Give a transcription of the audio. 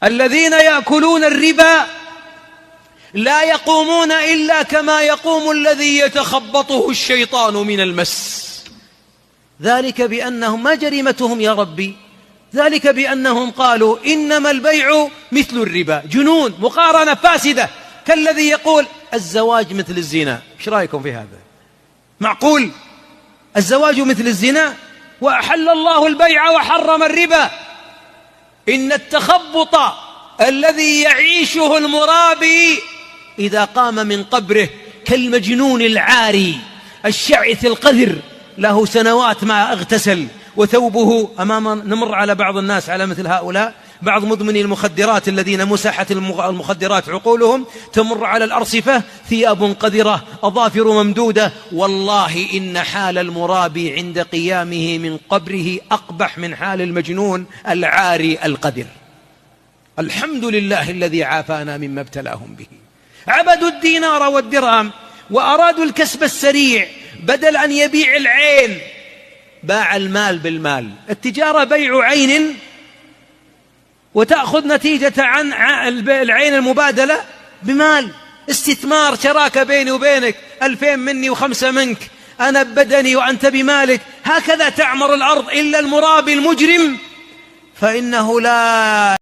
الذين يأكلون الربا لا يقومون إلا كما يقوم الذي يتخبطه الشيطان من المس. ذلك بأنهم، ما جريمتهم يا ربي؟ ذلك بأنهم قالوا إنما البيع مثل الربا. جنون، مقارنة فاسدة، كالذي يقول الزواج مثل الزنا. ايش رأيكم في هذا؟ معقول الزواج مثل الزنا؟ وأحل الله البيع وحرم الربا. إن التخبط الذي يعيشه المرابي إذا قام من قبره كالمجنون العاري الشعث القذر، له سنوات ما اغتسل وثوبه أمام. نمر على بعض الناس على مثل هؤلاء، بعض مدمني المخدرات الذين مسحت المخدرات عقولهم، تمر على الأرصفة ثياب قذرة، أظافر ممدودة. والله إن حال المرابي عند قيامه من قبره أقبح من حال المجنون العاري القذر. الحمد لله الذي عافانا مما ابتلاهم به. عبدوا الدينار والدرهم وأرادوا الكسب السريع، بدل أن يبيع العين باع المال بالمال. التجارة بيع عين وتأخذ نتيجة عن العين المبادلة بمال. استثمار، شراكة بيني وبينك، 2000 مني و5 منك، أنا ببدني وأنت بمالك. هكذا تعمر الأرض. إلا المرابي المجرم فإنه لا